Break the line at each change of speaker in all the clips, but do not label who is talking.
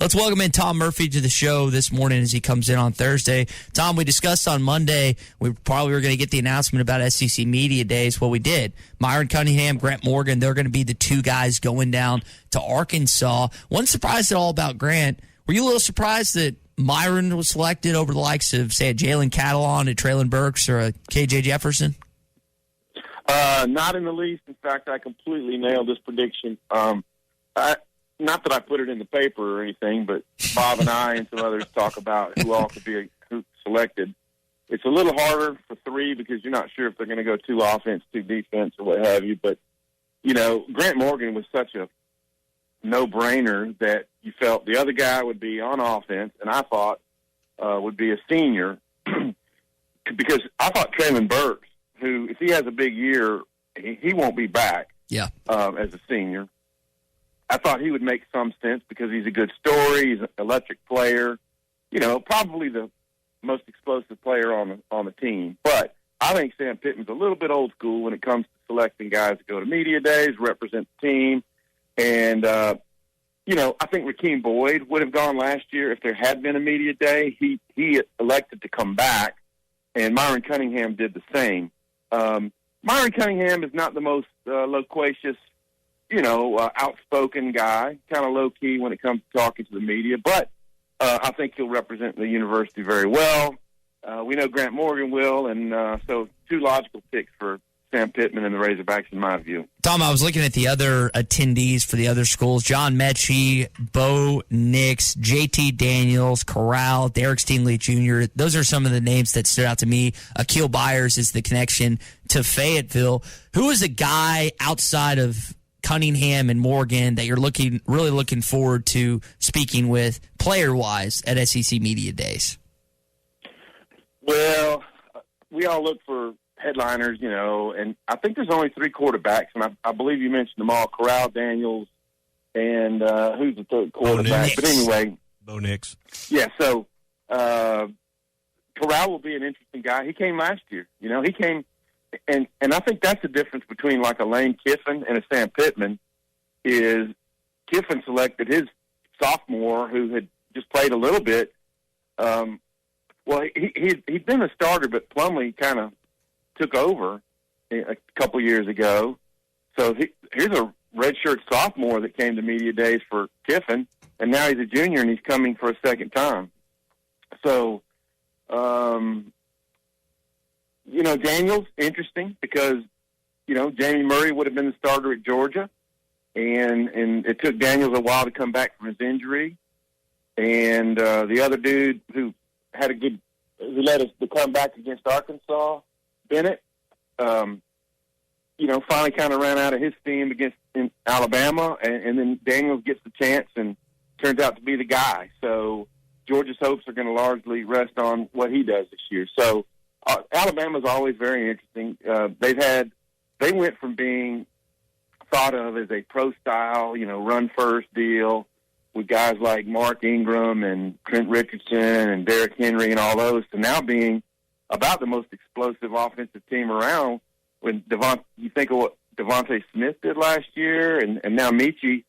Let's welcome in Tom Murphy to the show this morning as he comes in on Thursday. Tom, we discussed on Monday we probably were going to get the announcement about SEC Media Days. Well, we did. Myron Cunningham, Grant Morgan, they're going to be the two guys going down to Arkansas. One surprise at all about Grant. Were you a little surprised that Myron was selected over the likes of, say, a Jalen Catalon, a Traylon Burks, or a KJ Jefferson?
Not in the least. In fact, I completely nailed this prediction. Not that I put it in the paper or anything, but Bob and I and some others talk about who all could be who selected. It's a little harder for three because you're not sure if they're going to go two offense, two defense, or what have you. But, Grant Morgan was such a no-brainer that you felt the other guy would be on offense, and I thought would be a senior because I thought Traylon Burks, who, if he has a big year, he won't be back as a senior. I thought he would make some sense because he's a good story. He's an electric player, probably the most explosive player on the team. But I think Sam Pittman's a little bit old school when it comes to selecting guys to go to media days, represent the team. And, I think Rakeem Boyd would have gone last year if there had been a media day. He elected to come back, and Myron Cunningham did the same. Myron Cunningham is not the most loquacious, outspoken guy, kind of low-key when it comes to talking to the media. But I think he'll represent the university very well. We know Grant Morgan will, and so two logical picks for Sam Pittman and the Razorbacks in my view.
Tom, I was looking at the other attendees for the other schools. John Mechie, Bo Nix, JT Daniels, Corral, Derek Stingley Jr. Those are some of the names that stood out to me. Akil Byers is the connection to Fayetteville. Who is a guy outside of Cunningham and Morgan that you're really looking forward to speaking with player-wise at SEC Media Days?
Well, we all look for headliners, and I think there's only three quarterbacks, and I believe you mentioned them all, Corral, Daniels, and who's the third quarterback? But anyway.
Bo Nix.
Yeah, so Corral will be an interesting guy. He came last year. He came – and I think that's the difference between like a Lane Kiffin and a Sam Pittman is Kiffin selected his sophomore who had just played a little bit. He'd been a starter, but Plumlee kind of took over a couple years ago. So here's a redshirt sophomore that came to media days for Kiffin, and now he's a junior and he's coming for a second time. So, Daniels, interesting because, Jamie Murray would have been the starter at Georgia, and it took Daniels a while to come back from his injury. And the other dude who led us to come back against Arkansas, Bennett, finally kind of ran out of his steam in Alabama, and then Daniels gets the chance and turns out to be the guy. So Georgia's hopes are going to largely rest on what he does this year. So Alabama's always very interesting. They went from being thought of as a pro-style, run-first deal with guys like Mark Ingram and Trent Richardson and Derrick Henry and all those to now being about the most explosive offensive team around. When you think of what Devontae Smith did last year, and now Mechie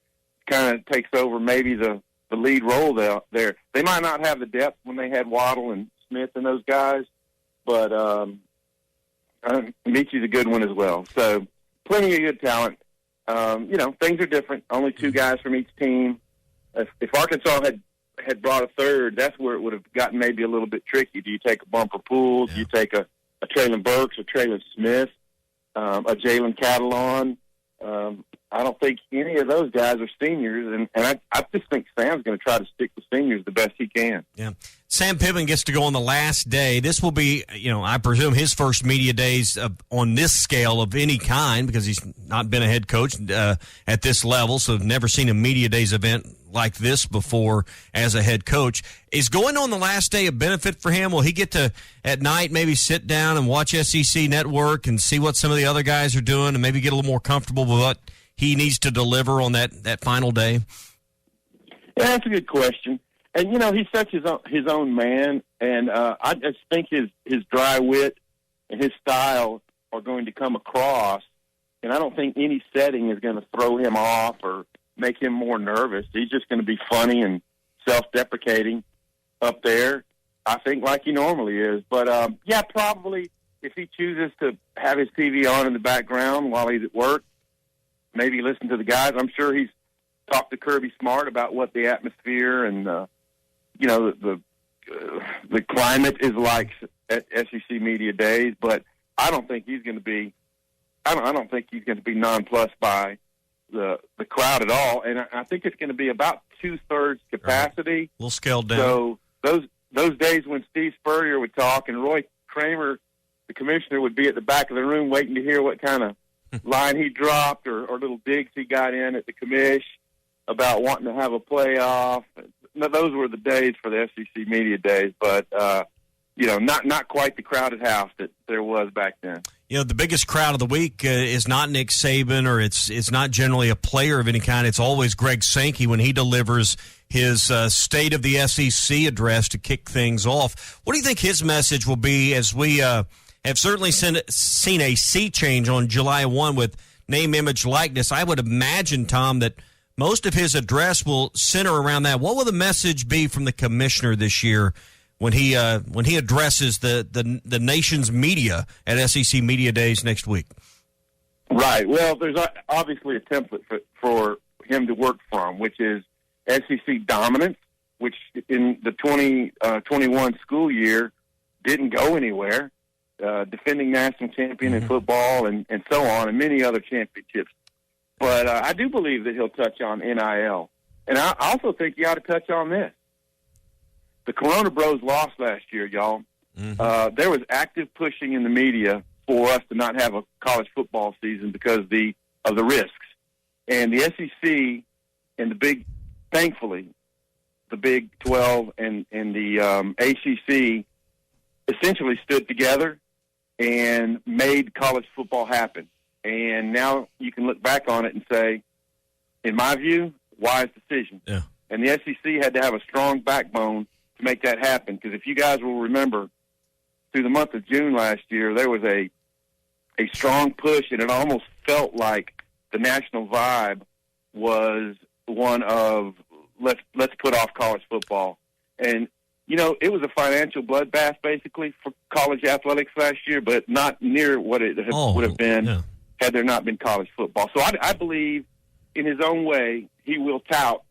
kind of takes over maybe the lead role there. They might not have the depth when they had Waddle and Smith and those guys, but Mechie's a good one as well. So plenty of good talent. Things are different. Only two guys from each team. If Arkansas had brought a third, that's where it would have gotten maybe a little bit tricky. Do you take a Bumper Pool? Do you take a Traylon Burks or Traylon Smith? A Jalen Catalon? I don't think any of those guys are seniors, and I just think Sam's going to try to stick with seniors the best he can.
Yeah. Sam Pittman gets to go on the last day. This will be, I presume his first media days on this scale of any kind because he's not been a head coach at this level, so never seen a media days event like this before as a head coach. Is going on the last day a benefit for him? Will he get to, at night, maybe sit down and watch SEC Network and see what some of the other guys are doing and maybe get a little more comfortable with what he needs to deliver on that final day?
Yeah, that's a good question. And, he's such his own man, and I just think his dry wit and his style are going to come across, and I don't think any setting is going to throw him off or make him more nervous. He's just going to be funny and self-deprecating up there, I think, like he normally is. But, probably if he chooses to have his TV on in the background while he's at work, maybe listen to the guys. I'm sure he's talked to Kirby Smart about what the atmosphere and, the climate is like at SEC Media Days. But I don't think he's going to be I don't think he's going to be nonplussed by the crowd at all. And I think it's going to be about 2/3 capacity.
Right. A little scaled down.
So those days when Steve Spurrier would talk and Roy Kramer, the commissioner, would be at the back of the room waiting to hear what kind of line he dropped or little digs he got in at the commish about wanting to have a playoff. No, those were the days for the SEC Media Days, but not quite the crowded house that there was back then.
The biggest crowd of the week is not Nick Saban, or it's not generally a player of any kind. It's always Greg Sankey when he delivers his State of the SEC address to kick things off. What do you think his message will be, as we have certainly seen a sea change on July 1 with name, image, likeness? I would imagine, Tom, that most of his address will center around that. What will the message be from the commissioner this year when he addresses the nation's media at SEC Media Days next week?
Right. Well, there's obviously a template for him to work from, which is SEC dominance, which in the 2021 school year didn't go anywhere, defending national champion in football and so on, and many other championships. But I do believe that he'll touch on NIL. And I also think he ought to touch on this. The Corona Bros lost last year, y'all. Mm-hmm. There was active pushing in the media for us to not have a college football season because of the risks. And the SEC and thankfully, the Big 12 and the ACC essentially stood together and made college football happen. And now you can look back on it and say, in my view, wise decision. Yeah. And the SEC had to have a strong backbone to make that happen. Because if you guys will remember, through the month of June last year, there was a strong push, and it almost felt like the national vibe was one of let's put off college football. And it was a financial bloodbath basically for college athletics last year, but not near what it would have been had there not been college football. So I believe, in his own way, he will tout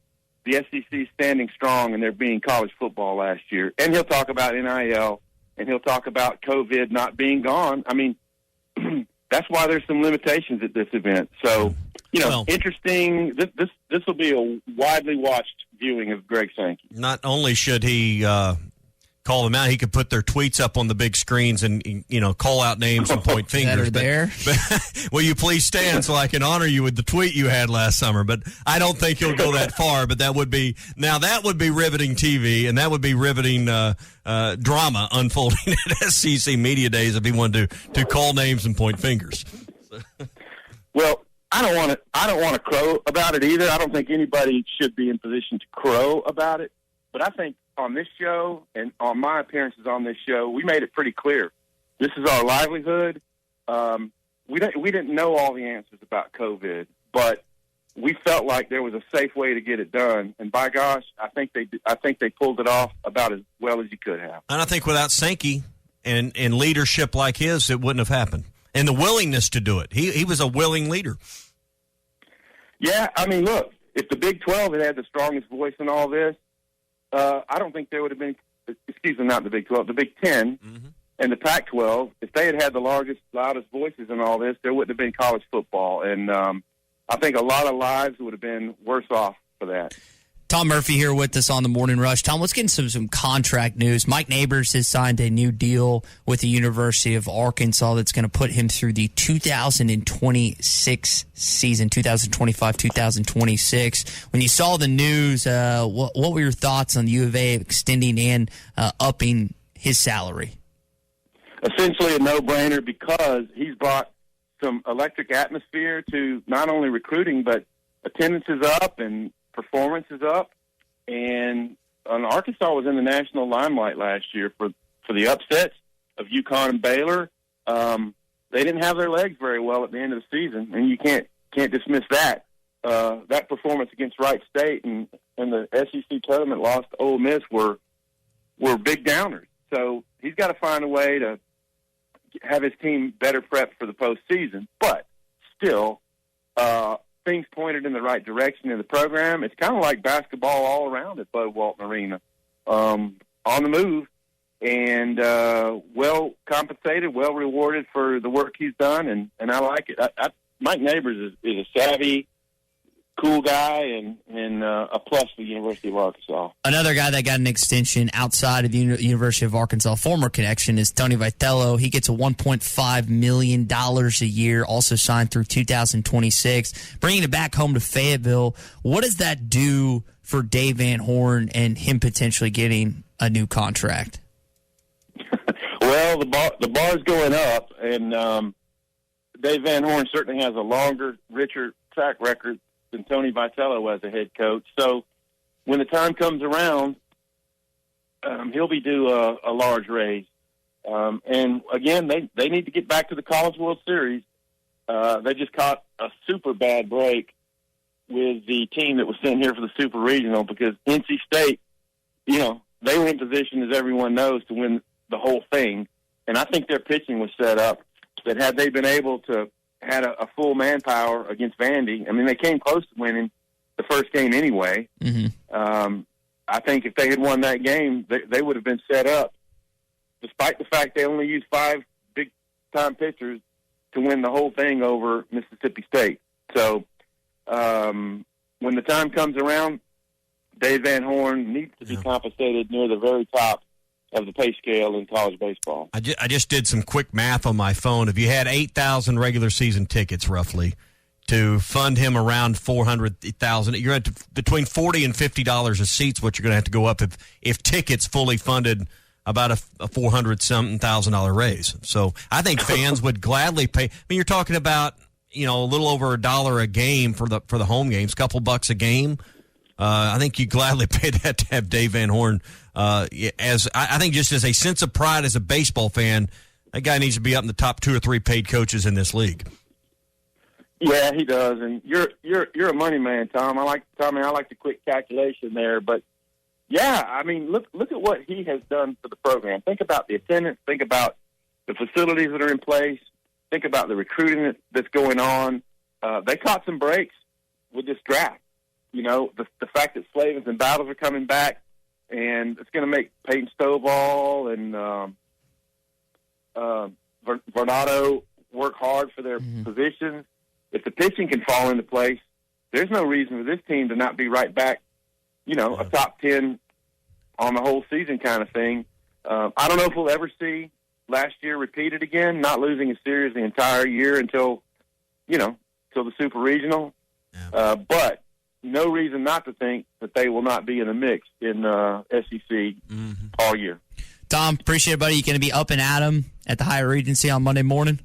the SEC standing strong and there being college football last year. And he'll talk about NIL, and he'll talk about COVID not being gone. I mean, that's why there's some limitations at this event. So, interesting. This will be a widely watched viewing of Greg Sankey.
Not only should he call them out, he could put their tweets up on the big screens and call out names and point fingers. But will you please stand so I can honor you with the tweet you had last summer? But I don't think he'll go that far. But that would be riveting TV, and that would be riveting drama unfolding at SEC Media Days if he wanted to call names and point fingers.
Well, I don't want to crow about it either. I don't think anybody should be in position to crow about it. But I think on this show and on my appearances on this show, we made it pretty clear. This is our livelihood. We didn't know all the answers about COVID, but we felt like there was a safe way to get it done. And by gosh, I think they pulled it off about as well as you could have.
And I think without Sankey and leadership like his, it wouldn't have happened. And the willingness to do it. He was a willing leader.
Yeah, I mean, look, if the Big 12 had the strongest voice in all this, I don't think there would have been, not the Big 12, the Big 10 and the Pac-12. If they had the loudest voices in all this, there wouldn't have been college football. And I think a lot of lives would have been worse off for that.
Tom Murphy here with us on the Morning Rush. Tom, let's get into some contract news. Mike Neighbors has signed a new deal with the University of Arkansas that's going to put him through the 2026 season, 2025-2026. When you saw the news, what were your thoughts on the U of A extending and upping his salary?
Essentially a no-brainer, because he's brought some electric atmosphere to not only recruiting, but attendance is up and performance is up, and Arkansas was in the national limelight last year for the upsets of UConn and Baylor. They didn't have their legs very well at the end of the season, and you can't dismiss that. That performance against Wright State and and the SEC tournament loss to Ole Miss were big downers. So he's got to find a way to have his team better prepped for the postseason. But still, things pointed in the right direction in the program. It's kind of like basketball all around at Bud Walton Arena, on the move, and well compensated, well rewarded for the work he's done, and I like it. Mike Neighbors is a savvy, cool guy, and a plus for the University of Arkansas.
Another guy that got an extension outside of the University of Arkansas, former connection, is Tony Vitello. He gets a $1.5 million a year, also signed through 2026. Bringing it back home to Fayetteville, what does that do for Dave Van Horn and him potentially getting a new contract?
Well, the bar's going up, and Dave Van Horn certainly has a longer, richer track record than Tony Vitello as a head coach. So when the time comes around, he'll be due a large raise. And again, they need to get back to the College World Series. They just caught a super bad break with the team that was sent here for the Super Regional, because NC State, they were in position, as everyone knows, to win the whole thing. And I think their pitching was set up that had they been able to had a full manpower against Vandy, I mean, they came close to winning the first game anyway. Mm-hmm. I think if they had won that game, they would have been set up, despite the fact they only used 5 big-time pitchers to win the whole thing over Mississippi State. So when the time comes around, Dave Van Horn needs to be compensated near the very top of the pay scale in college baseball.
I just did some quick math on my phone. If you had 8,000 regular season tickets, roughly, to fund him around 400,000, you're at between $40 and $50 a seat's what you're going to have to go up if tickets fully funded about a $400,000 raise. So I think fans would gladly pay. I mean, you're talking about a little over $1 a game for the home games, couple bucks a game. I think you gladly pay that to have Dave Van Horn. I think just as a sense of pride as a baseball fan, that guy needs to be up in the top 2 or 3 paid coaches in this league.
Yeah, he does, and you're a money man, Tom. I like the quick calculation there, but yeah, I mean, look at what he has done for the program. Think about the attendance. Think about the facilities that are in place. Think about the recruiting that's going on. They caught some breaks with this draft. The fact that Slavens and Battles are coming back, and it's going to make Peyton Stovall and Vernado work hard for their positions. If the pitching can fall into place, there's no reason for this team to not be right back, a top 10 on the whole season kind of thing. I don't know if we'll ever see last year repeated again, not losing a series the entire year until the Super Regional. Yeah. But no reason not to think that they will not be in the mix in SEC all year.
Tom, appreciate it, buddy. You going to be up and at 'em at the Hyatt Regency on Monday morning?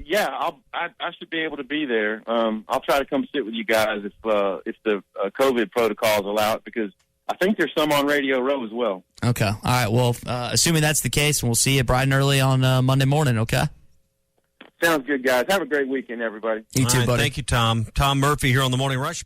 Yeah, I should be able to be there. I'll try to come sit with you guys if the COVID protocols allow it, because I think there's some on Radio Row as well. Okay. All
right. Well, assuming that's the case, we'll see you bright and early on Monday morning, okay?
Sounds good, guys. Have a great weekend, everybody.
You too, buddy.
Thank you, Tom. Tom Murphy here on the Morning Rush.